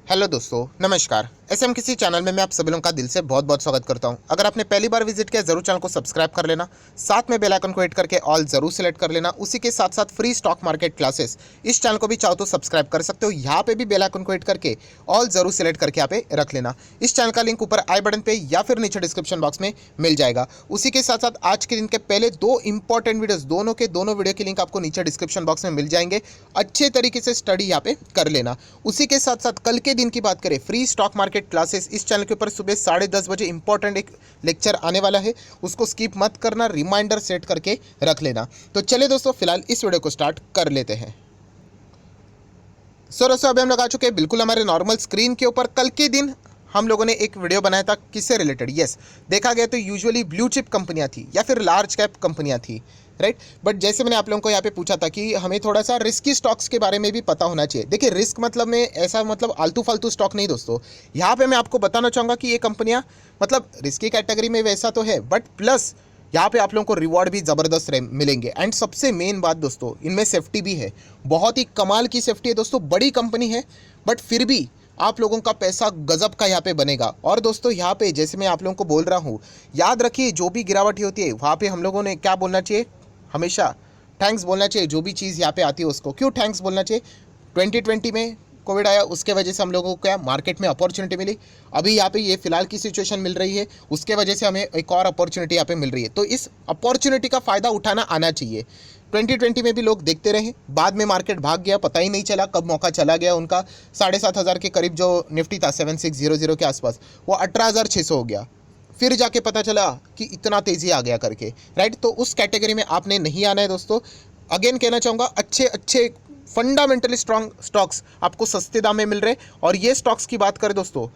Hello दोस्तों, नमस्कार। SM किसी चैनल में मैं आप सभी लोगों का दिल से बहुत बहुत स्वागत करता हूं। अगर आपने पहली बार विजिट किया जरूर चैनल को सब्सक्राइब कर लेना, साथ में बेल आइकन को हिट करके ऑल जरूर सेलेक्ट कर लेना। उसी के साथ साथ फ्री स्टॉक मार्केट क्लासेस इस चैनल को भी चाहो तो सब्सक्राइब कर सकते हो। यहाँ पे भी बेल आइकन को हिट करके ऑल जरूर सेलेक्ट करके यहाँ पे रख लेना। इस चैनल का लिंक ऊपर आई बटन पे या फिर नीचे डिस्क्रिप्शन बॉक्स में मिल जाएगा। उसी के साथ साथ आज के दिन के पहले दो इंपॉर्टेंट वीडियोस दोनों वीडियो के लिंक आपको नीचे डिस्क्रिप्शन बॉक्स में मिल जाएंगे। अच्छे तरीके से स्टडी यहाँ पे कर लेना। उसी के साथ साथ कल के दिन की बात करें, फ्री स्टॉक मार्केट क्लासेस इस चैनल के ऊपर सुबह 10:30 बजे इंपॉर्टेंट एक लेक्चर आने वाला है, उसको स्किप मत करना, रिमाइंडर सेट करके रख लेना। तो चलिए दोस्तों, फिलहाल इस वीडियो को स्टार्ट कर लेते हैं। सो दोस्तों, अभी हम लोग आ चुके हैं बिल्कुल हमारे नॉर्मल स्क्रीन के ऊपर। कल के दिन हम लोगों ने एक वीडियो बनाया था किससे रिलेटेड। यस, देखा गया तो यूजुअली ब्लू चिप कंपनियां थी या फिर लार्ज कैप कंपनियां थी, राइट। बट जैसे मैंने आप लोगों को यहाँ पे पूछा था कि हमें थोड़ा सा रिस्की स्टॉक्स के बारे में भी पता होना चाहिए। देखिए, रिस्क मतलब में ऐसा मतलब आलतू फालतू स्टॉक नहीं दोस्तों। यहाँ पे मैं आपको बताना चाहूँगा कि ये कंपनियाँ मतलब रिस्की कैटेगरी में वैसा तो है, बट प्लस यहाँ पे आप लोगों को रिवॉर्ड भी ज़बरदस्त मिलेंगे। एंड सबसे मेन बात दोस्तों, इनमें सेफ्टी भी है, बहुत ही कमाल की सेफ्टी है दोस्तों। बड़ी कंपनी है बट फिर भी आप लोगों का पैसा गजब का यहाँ पे बनेगा। और दोस्तों यहाँ पे जैसे मैं आप लोगों को बोल रहा हूँ, याद रखिए जो भी गिरावट होती है वहाँ पे हम लोगों ने क्या बोलना चाहिए, हमेशा थैंक्स बोलना चाहिए। जो भी चीज़ यहाँ पे आती है उसको क्यों थैंक्स बोलना चाहिए। 2020 में कोविड आया, उसके वजह से हम लोगों को क्या मार्केट में अपॉर्चुनिटी मिली। अभी यहाँ पे ये फिलहाल की सिचुएशन मिल रही है, उसके वजह से हमें एक और अपॉर्चुनिटी यहाँ पे मिल रही है। तो इस अपॉर्चुनिटी का फ़ायदा उठाना आना चाहिए। 2020 में भी लोग देखते रहे, बाद में मार्केट भाग गया, पता ही नहीं चला कब मौका चला गया उनका। 7,500 के करीब जो निफ्टी था 7600 के आसपास, वो 18,600 हो गया। फिर जाके पता चला कि इतना तेज़ी आ गया करके, राइट। तो उस कैटेगरी में आपने नहीं आना है दोस्तों। अगेन कहना चाहूँगा, अच्छे अच्छे फंडामेंटली स्ट्रॉन्ग स्टॉक्स आपको सस्ते दाम में मिल रहे। और ये स्टॉक्स की बात करें दोस्तों,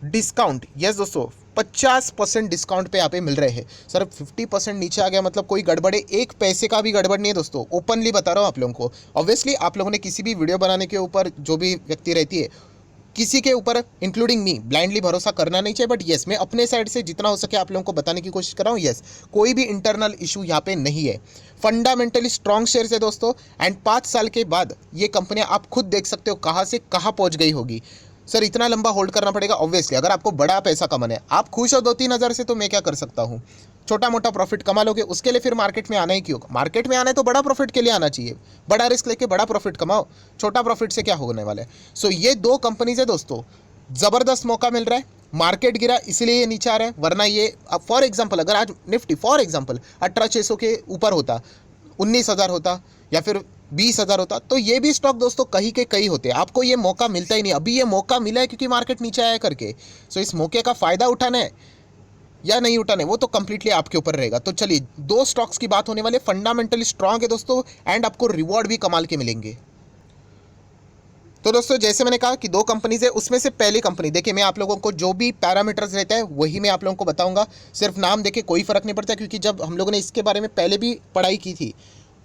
डिस्काउंट, यस दोस्तों, 50% डिस्काउंट पे यहाँ पे मिल रहे हैं। सर 50% नीचे आ गया मतलब कोई गड़बड़ है? एक पैसे का भी गड़बड़ नहीं है दोस्तों, ओपनली बता रहा हूँ आप लोगों को। ऑब्वियसली आप लोगों ने किसी भी वीडियो बनाने के ऊपर, जो भी व्यक्ति रहती है, किसी के ऊपर इंक्लूडिंग मी ब्लाइंडली भरोसा करना नहीं चाहिए। बट येस, मैं अपने साइड से जितना हो सके आप लोगों को बताने की कोशिश कर रहा हूँ। येस, कोई भी इंटरनल इशू यहाँ पे नहीं है। फंडामेंटली स्ट्रॉन्ग शेयर्स है दोस्तों। एंड 5 साल के बाद ये कंपनियां आप खुद देख सकते हो कहाँ से कहाँ पहुँच गई होगी। सर इतना लंबा होल्ड करना पड़ेगा? ऑब्वियसली अगर आपको बड़ा पैसा कमाना है, आप खुश हो 2-3 हज़ार से, तो मैं क्या कर सकता हूँ, छोटा मोटा प्रॉफिट कमा लोगे। उसके लिए फिर मार्केट में आना ही क्यों? मार्केट में आना है तो बड़ा प्रॉफिट के लिए आना चाहिए। बड़ा रिस्क लेके बड़ा प्रॉफिट कमाओ, छोटा प्रॉफिट से क्या होने वाला है। सो ये दो कंपनीज है दोस्तों, ज़बरदस्त मौका मिल रहा है। मार्केट गिरा इसलिए ये नीचे आ रहा है, वरना ये फॉर एग्जांपल अगर आज निफ्टी फॉर एग्जांपल 18,600 के ऊपर होता, 19,000 होता या फिर 20,000 होता, तो ये भी स्टॉक दोस्तों कहीं के कहीं होते। आपको ये मौका मिलता ही नहीं। अभी ये मौका मिला है क्योंकि मार्केट नीचे आया करके। सो इस मौके का फ़ायदा उठाना है या नहीं उठाना है वो तो कंप्लीटली आपके ऊपर रहेगा। तो चलिए, दो स्टॉक्स की बात होने वाले, फंडामेंटली स्ट्रांग है दोस्तों, एंड आपको रिवॉर्ड भी कमाल के मिलेंगे। तो दोस्तों जैसे मैंने कहा कि दो कंपनीज है, उसमें से पहली कंपनी देखिए, मैं आप लोगों को जो भी पैरामीटर्स रहता है वही मैं आप लोगों को बताऊंगा। सिर्फ नाम देखे कोई फर्क नहीं पड़ता, क्योंकि जब हम लोगों ने इसके बारे में पहले भी पढ़ाई की थी,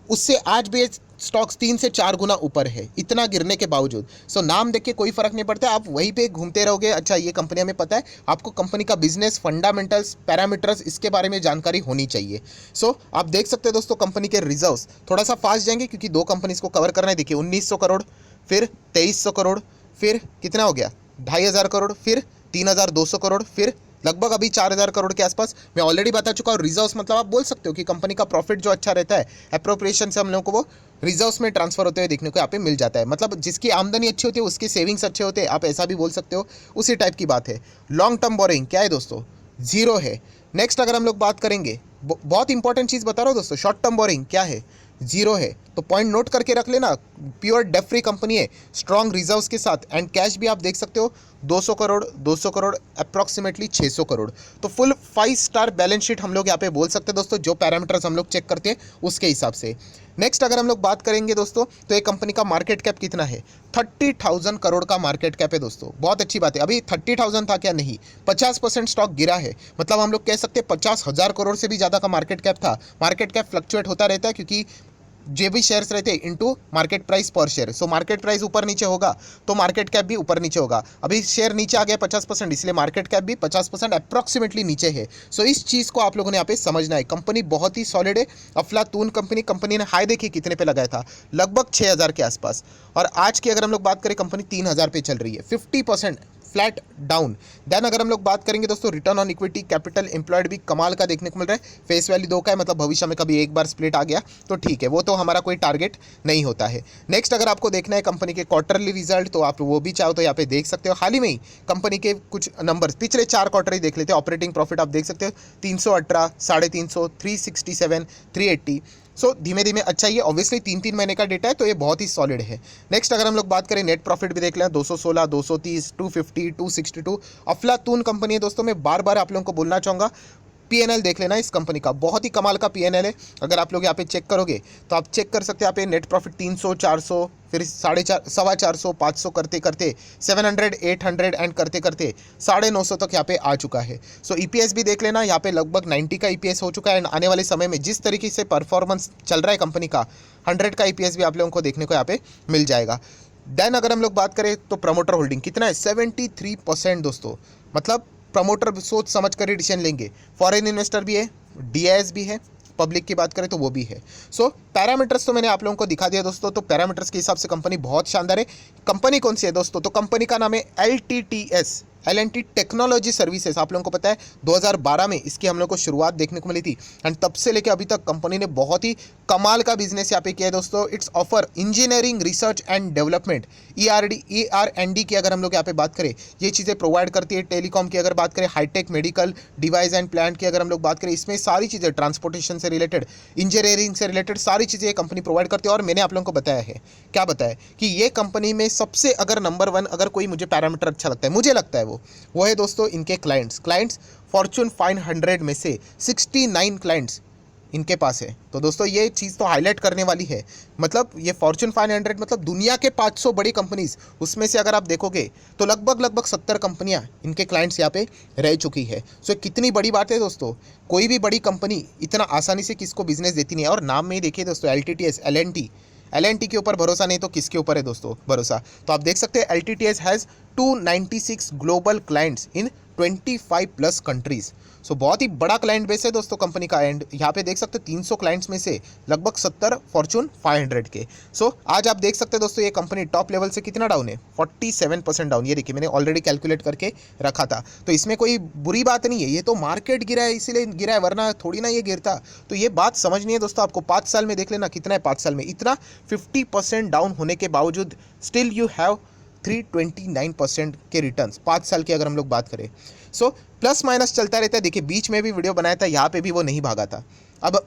उससे आज भी स्टॉक्स 3 से 4 गुना ऊपर है, इतना गिरने के बावजूद। सो नाम देख के कोई फर्क नहीं पड़ता, आप वहीं पे घूमते रहोगे। अच्छा ये कंपनी हमें पता है, आपको कंपनी का बिजनेस, फंडामेंटल्स, पैरामीटर्स, इसके बारे में जानकारी होनी चाहिए। सो आप देख सकते हैं दोस्तों, कंपनी के रिजर्व्स थोड़ा सा फास्ट जाएंगे क्योंकि दो कंपनीज को कवर करना है। देखिए 1900 करोड़, फिर 2300 करोड़, फिर कितना हो गया 2,500 करोड़, फिर 3,200 करोड़, फिर लगभग अभी 4,000 करोड़ के आसपास। मैं ऑलरेडी बता चुका हूँ। रिजर्व्स मतलब आप बोल सकते हो कि कंपनी का प्रॉफिट जो अच्छा रहता है, अप्रोप्रिएशन से हम लोगों को वो रिजर्व्स में ट्रांसफर होते हुए देखने को यहाँ पे मिल जाता है। मतलब जिसकी आमदनी अच्छी होती है उसके सेविंग्स अच्छे होते हैं, आप ऐसा भी बोल सकते हो, उसी टाइप की बात है। लॉन्ग टर्म बोरिंग क्या है दोस्तों? जीरो है। नेक्स्ट अगर हम लोग बात करेंगे, बहुत इंपॉर्टेंट चीज़ बता रहा हूँ दोस्तों, शॉर्ट टर्म बोरिंग क्या है? जीरो है। तो पॉइंट नोट करके रख लेना, प्योर डेट फ्री कंपनी है, स्ट्रॉन्ग रिजर्व्स के साथ। एंड कैश भी आप देख सकते हो 200 करोड़, 200 करोड़, अप्रॉक्सीमेटली 600 करोड़। तो फुल 5 स्टार बैलेंस शीट हम लोग यहाँ पे बोल सकते हैं दोस्तों, जो पैरामीटर्स हम लोग चेक करते हैं उसके हिसाब से। नेक्स्ट अगर हम लोग बात करेंगे दोस्तों, तो एक कंपनी का मार्केट कैप कितना है? 30,000 करोड़ का मार्केट कैप है दोस्तों। बहुत अच्छी बात है। अभी 30,000 था क्या? नहीं, 50% स्टॉक गिरा है। मतलब हम लोग कह सकते हैं 50,000 करोड़ से भी ज़्यादा का मार्केट कैप था। मार्केट कैप फ्लक्चुएट होता रहता है क्योंकि जो भी शेयर्स रहते हैं इनटू मार्केट प्राइस पर शेयर। सो मार्केट प्राइस ऊपर नीचे होगा तो मार्केट कैप भी ऊपर नीचे होगा। अभी शेयर नीचे आ गया 50%, इसलिए मार्केट कैप भी 50% अप्रॉक्सीमेटली नीचे है। सो इस चीज़ को आप लोगों ने यहाँ पे समझना है। कंपनी बहुत ही सॉलिड है, अफलातून कंपनी ने हाई देखिए कितने पे लगाया था, लगभग 6000 के आसपास, और आज की अगर हम लोग बात करें कंपनी 3000 पे चल रही है, 50% फ्लैट डाउन। देन अगर हम लोग बात करेंगे दोस्तों return on equity, capital employed भी कमाल का देखने को मिल रहा है। फेस वैल्यू 2 का है, मतलब भविष्य में कभी एक बार स्प्लिट आ गया तो ठीक है, वो तो हमारा कोई टारगेट नहीं होता है। नेक्स्ट अगर आपको देखना है कंपनी के क्वार्टरली रिजल्ट तो आप वो भी चाहो तो यहाँ पे देख सकते हो। हाल ही में ही कंपनी के कुछ नंबर्स पिछले 4 क्वार्टर ही देख लेते हैं। ऑपरेटिंग प्रॉफिट आप देख सकते हो 318, 350, 367, 380। सो धीमे धीमे अच्छा ही है। ऑब्वियसली 3-3 महीने का डेटा है तो ये बहुत ही सॉलिड है। नेक्स्ट अगर हम लोग बात करें नेट प्रॉफिट भी देख लें, 216, 230, 250, 262। अफलातून कंपनी है दोस्तों, मैं बार बार आप लोगों को बोलना चाहूँगा पीएनएल देख लेना इस कंपनी का, बहुत ही कमाल का पीएनएल है। अगर आप लोग यहाँ पे चेक करोगे तो आप चेक कर सकते हैं यहाँ पे नेट प्रॉफिट 300, 400, फिर 450, 500 करते करते 700, 800 एंड करते करते 950 तक यहाँ पे आ चुका है। सो ईपीएस भी देख लेना, यहाँ पे लगभग 90 का ईपीएस हो चुका है। एंड आने वाले समय में जिस तरीके से परफॉर्मेंस चल रहा है कंपनी का, 100 का ईपीएस भी आप लोगों को देखने को यहाँ पे मिल जाएगा। देन अगर हम लोग बात करें तो प्रमोटर होल्डिंग कितना है, 73% दोस्तों, मतलब प्रमोटर सोच समझ कर ही डिसीजन लेंगे। फॉरेन इन्वेस्टर भी है, डीआईएस भी है, पब्लिक की बात करें तो वो भी है। सो पैरामीटर्स तो मैंने आप लोगों को दिखा दिया दोस्तों, तो पैरामीटर्स के हिसाब से कंपनी बहुत शानदार है। कंपनी कौन सी है दोस्तों, तो कंपनी का नाम है LTTS, L&T टेक्नोलॉजी सर्विसेज। आप लोगों को पता है 2012 में इसकी हम लोग को शुरुआत देखने को मिली थी, एंड तब से लेकर अभी तक कंपनी ने बहुत ही कमाल का बिजनेस यहाँ पे किया है दोस्तों। It's offer engineering research and development, ER&D की अगर हम लोग यहाँ पे बात करें, ये चीज़ें प्रोवाइड करती है। टेलीकॉम की अगर बात करें, hi tech medical device and plant की अगर हम लोग बात करें, इसमें सारी चीज़ें ट्रांसपोर्टेशन से रिलेटेड, इंजीनियरिंग से रिलेटेड सारी चीज़ें ये कंपनी प्रोवाइड करती है। और मैंने आप लोगों को बताया है, क्या बताया कि ये कंपनी में सबसे अगर नंबर 1 अगर कोई मुझे पैरामीटर अच्छा लगता है, मुझे लगता है वो है दोस्तों इनके क्लाइंट्स फॉर्च्यून 500 में से 69 क्लाइंट्स इनके पास है। तो दोस्तों ये चीज़ तो हाईलाइट करने वाली है। मतलब ये फॉर्च्यून 500 मतलब दुनिया के 500 बड़ी कंपनीज, उसमें से अगर आप देखोगे तो लगभग 70 कंपनियां इनके क्लाइंट्स यहाँ पे रह चुकी है। सो कितनी बड़ी बात है दोस्तों, कोई भी बड़ी कंपनी इतना आसानी से किसको बिजनेस देती नहीं है। और नाम में ही देखिए दोस्तों, LTTS, L&T के ऊपर भरोसा नहीं तो किसके ऊपर है दोस्तों भरोसा। तो आप देख सकते हैं LTTS has 296 global clients in 25+ countries. So बहुत ही बड़ा क्लाइंट बेस है दोस्तों कंपनी का। एंड यहाँ पे देख सकते हैं 300 क्लाइंट्स में से लगभग 70 फॉर्च्यून 500 के। सो आज आप देख सकते हैं दोस्तों ये कंपनी टॉप लेवल से कितना डाउन है, 47% डाउन। ये देखिए मैंने ऑलरेडी कैलकुलेट करके रखा था, तो इसमें कोई बुरी बात नहीं है। ये तो मार्केट गिरा है इसीलिए गिरा है, वरना थोड़ी ना ये गिरता। तो ये बात समझनी है दोस्तों आपको। 5 साल में देख लेना कितना है, 5 साल में इतना 50% डाउन होने के बावजूद स्टिल यू हैव 329% के रिटर्न्स 5 साल की अगर हम लोग बात करें। सो प्लस माइनस चलता रहता है। देखिए बीच में भी वीडियो बनाया था, यहाँ पे भी वो नहीं भागा था। अब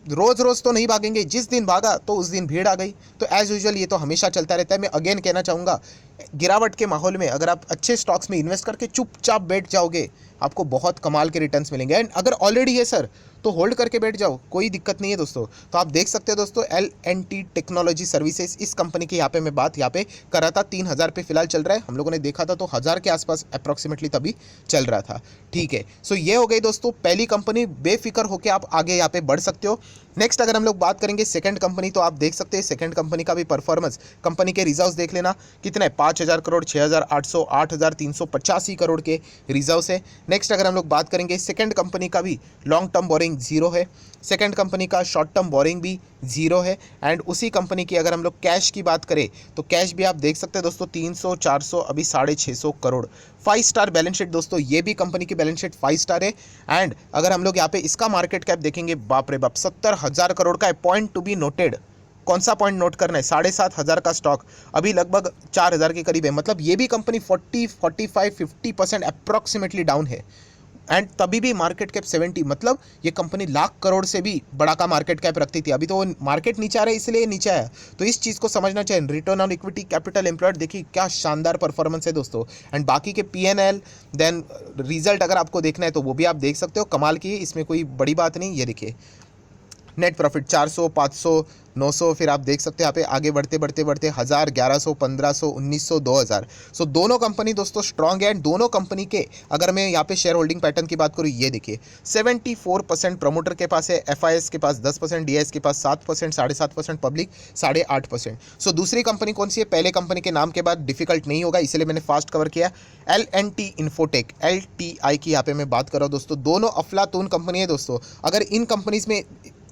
रोज़ रोज़ तो नहीं भागेंगे, जिस दिन भागा तो उस दिन भीड़ आ गई। तो एज़ यूजुअल ये तो हमेशा चलता रहता है। मैं अगेन कहना चाहूँगा, गिरावट के माहौल में अगर आप अच्छे स्टॉक्स में इन्वेस्ट करके चुपचाप बैठ जाओगे, आपको बहुत कमाल के रिटर्न्स मिलेंगे। एंड अगर ऑलरेडी है सर तो होल्ड करके बैठ जाओ, कोई दिक्कत नहीं है दोस्तों। तो आप देख सकते हो दोस्तों L&T टेक्नोलॉजी सर्विसेज, इस कंपनी की यहाँ पे मैं बात यहाँ पे कर रहा था। 3000 पे फिलहाल चल रहा है, हम लोगों ने देखा था तो 1000 के आसपास अप्रॉक्सीमेटली तभी चल रहा था। ठीक है, सो ये हो गई दोस्तों पहली कंपनी। बेफिक्र होकर आप आगे यहाँ पे बढ़ सकते हो। नेक्स्ट अगर हम लोग बात करेंगे सेकंड कंपनी, तो आप देख सकते हैं सेकंड कंपनी का भी परफॉर्मेंस, कंपनी के रिजर्व्स देख लेना कितना है, 5000 करोड़, 6800, 8385 करोड़ के रिजर्व्स है। नेक्स्ट अगर हम लोग बात करेंगे सेकंड कंपनी का भी लॉन्ग टर्म बोरिंग 0 है, सेकंड कंपनी का शॉर्ट टर्म बोरिंग भी 0 है। एंड उसी कंपनी की अगर हम लोग कैश की बात करें तो कैश भी आप देख सकते हैं दोस्तों 300, 400, अभी 650 करोड़। 5 स्टार बैलेंस शीट दोस्तों, ये भी कंपनी की बैलेंस शीट 5 स्टार है। एंड अगर हम लोग यहाँ पे इसका मार्केट कैप देखेंगे, बाप रे बाप 70,000 करोड़ का है। पॉइंट टू बी नोटेड, कौन सा पॉइंट नोट करना है, 7,500 का स्टॉक अभी लगभग 4000 के करीब है। मतलब ये भी कंपनी 40, 45, 50% अप्रॉक्सीमेटली डाउन है। एंड तभी भी मार्केट कैप 70, मतलब ये कंपनी लाख करोड़ से भी बड़ा का मार्केट कैप रखती थी। अभी तो वो मार्केट नीचे आ रहा है इसलिए नीचे आया। तो इस चीज़ को समझना चाहिए। Return on equity, capital employed, देखिए क्या शानदार परफॉर्मेंस है दोस्तों। एंड बाकी के P&L देन रिजल्ट अगर आपको देखना है तो वो भी आप देख सकते हो, कमाल की है, इसमें कोई बड़ी बात नहीं। ये देखिए नेट प्रॉफिट 400, 500, 900, फिर आप देख सकते हैं यहाँ पे आगे बढ़ते बढ़ते बढ़ते 1000, 1100, 1500, 1900, 2000। सो दोनों कंपनी दोस्तों स्ट्रांग है। एंड दोनों कंपनी के अगर मैं यहाँ पे शेयर होल्डिंग पैटर्न की बात करूँ, ये देखिए 74% प्रमोटर के पास है, FIS के पास 10%, DIS के पास 7%, 7.5%, पब्लिक 8.5%। सो दूसरी कंपनी कौन सी है, पहले कंपनी के नाम के बाद डिफिकल्ट नहीं होगा इसलिए मैंने फास्ट कवर किया, L&T इन्फोटेक, LTI की यहाँ पे मैं बात कर रहा हूँ दोस्तों। दोनों अफलातून कंपनी है दोस्तों। अगर इन कंपनीज में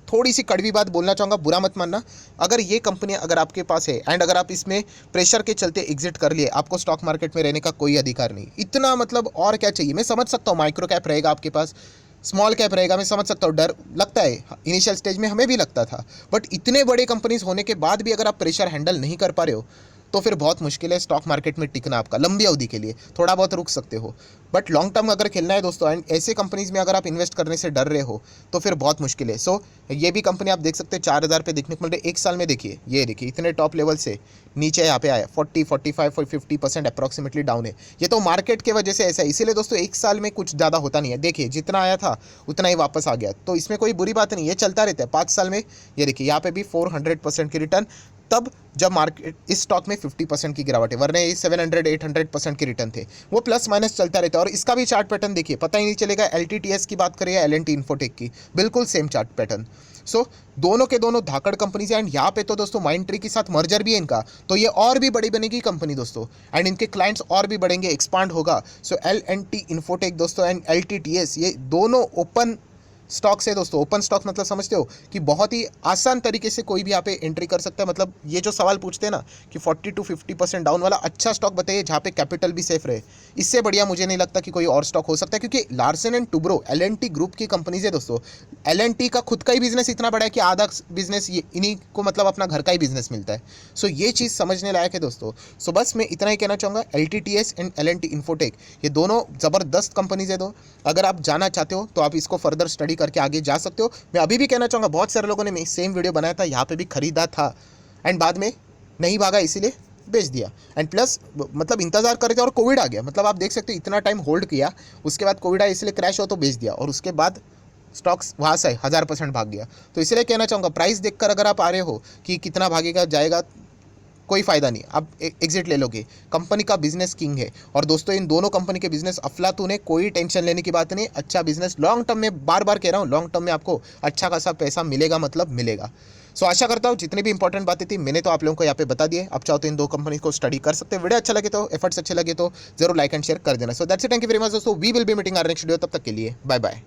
थोड़ी सी कड़वी बात बोलना चाहूँगा, बुरा मत मानना, अगर ये कंपनी अगर आपके पास है एंड अगर आप इसमें प्रेशर के चलते एग्जिट कर लिए, आपको स्टॉक मार्केट में रहने का कोई अधिकार नहीं। इतना मतलब और क्या चाहिए। मैं समझ सकता हूँ माइक्रो कैप रहेगा आपके पास, स्मॉल कैप रहेगा, मैं समझ सकता हूँ, डर लगता है इनिशियल स्टेज में, हमें भी लगता था। बट इतने बड़े कंपनीज होने के बाद भी अगर आप प्रेशर हैंडल नहीं कर पा रहे हो तो फिर बहुत मुश्किल है स्टॉक मार्केट में टिकना आपका लंबी अवधि के लिए। थोड़ा बहुत रुक सकते हो बट लॉन्ग टर्म अगर खेलना है दोस्तों, एंड ऐसे कंपनीज में अगर आप इन्वेस्ट करने से डर रहे हो तो फिर बहुत मुश्किल है। सो ये भी कंपनी आप देख सकते हैं 4000 पे देखने को मिल रही है। एक साल में देखिए, ये देखिए इतने टॉप लेवल से नीचे यहाँ पे आया 40, 45 और 50% अप्रॉक्सीमेटली डाउन है। ये तो मार्केट के वजह से ऐसा है, इसीलिए दोस्तों एक साल में कुछ ज़्यादा होता नहीं है। देखिए जितना आया था उतना ही वापस आ गया, तो इसमें कोई बुरी बात नहीं, ये चलता रहता है। 5 साल में ये देखिए यहाँ पे भी 400% की रिटर्न, तब जब मार्केट इस स्टॉक में 50% की गिरावट है, वरना ये 700, 800% के रिटर्न थे। वो प्लस माइनस चलता रहता है। और इसका भी चार्ट पैटर्न देखिए, पता ही नहीं चलेगा LTTS की बात करें या L&T इन्फोटेक की, बिल्कुल सेम चार्ट पैटर्न। सो दोनों के दोनों धाकड़ कंपनीज हैं। एंड यहाँ पे तो दोस्तों माइंडट्री के साथ मर्जर भी है इनका, तो ये और भी बड़ी बनेगी कंपनी दोस्तों, एंड इनके क्लाइंट्स और भी बढ़ेंगे, एक्सपांड होगा। सो L&T इन्फोटेक दोस्तों एंड LTTS ये दोनों ओपन स्टॉक से दोस्तों। ओपन स्टॉक मतलब समझते हो कि बहुत ही आसान तरीके से कोई भी यहाँ पे एंट्री कर सकता है। मतलब ये जो सवाल पूछते हैं ना कि 40 to 50% डाउन वाला अच्छा स्टॉक बताइए जहाँ पे कैपिटल भी सेफ रहे, इससे बढ़िया मुझे नहीं लगता कि कोई और स्टॉक हो सकता है। क्योंकि Larsen and Toubro L&T group की कंपनीज है दोस्तों। L&T का खुद का ही बिजनेस इतना बड़ा है कि आधा बिजनेस इन्हीं को मतलब अपना घर का ही बिजनेस मिलता है। सो ये चीज़ समझने लायक है दोस्तों। सो बस मैं इतना ही कहना चाहूँगा, LTTS एंड L&T इन्फोटेक ये दोनों ज़बरदस्त कंपनीज है। दो अगर आप जाना चाहते हो तो आप इसको फर्दर स्टडी करके आगे जा सकते हो। मैं अभी भी कहना चाहूँगा, बहुत सारे लोगों ने सेम वीडियो बनाया था, यहाँ पे भी खरीदा था एंड बाद में नहीं भागा इसीलिए बेच दिया। एंड प्लस मतलब इंतजार कर रहे थे और कोविड आ गया। मतलब आप देख सकते हो इतना टाइम होल्ड किया, उसके बाद कोविड आया इसलिए क्रैश हो तो बेच दिया, और उसके बाद स्टॉक्स वहाँ से 1000% भाग गया। तो इसलिए कहना चाहूँगा, प्राइस देखकर अगर आप आ रहे हो कि कितना भागेगा जाएगा, कोई फ़ायदा नहीं, आप एग्जिट ले लोगे। कंपनी का बिजनेस किंग है। और दोस्तों इन दोनों कंपनी के बिजनेस अफलातून है, कोई टेंशन लेने की बात नहीं। अच्छा बिजनेस लॉन्ग टर्म में, बार बार कह रहा हूँ, लॉन्ग टर्म में आपको अच्छा खासा पैसा मिलेगा, मतलब मिलेगा। सो आशा करता हूँ जितनी भी इंपॉर्टेंट बातें थी मैंने तो आप लोगों को यहाँ पे बता दिए। आप चाहो तो इन दो कंपनी को स्टडी कर सकते हैं। वीडियो अच्छा लगे तो, एफर्ट्स अच्छे लगे तो जरूर लाइक एंड शेयर कर देना। So that's it, thank you very much दोस्तों। We will be meeting our next video, तब तक के लिए बाय बाय।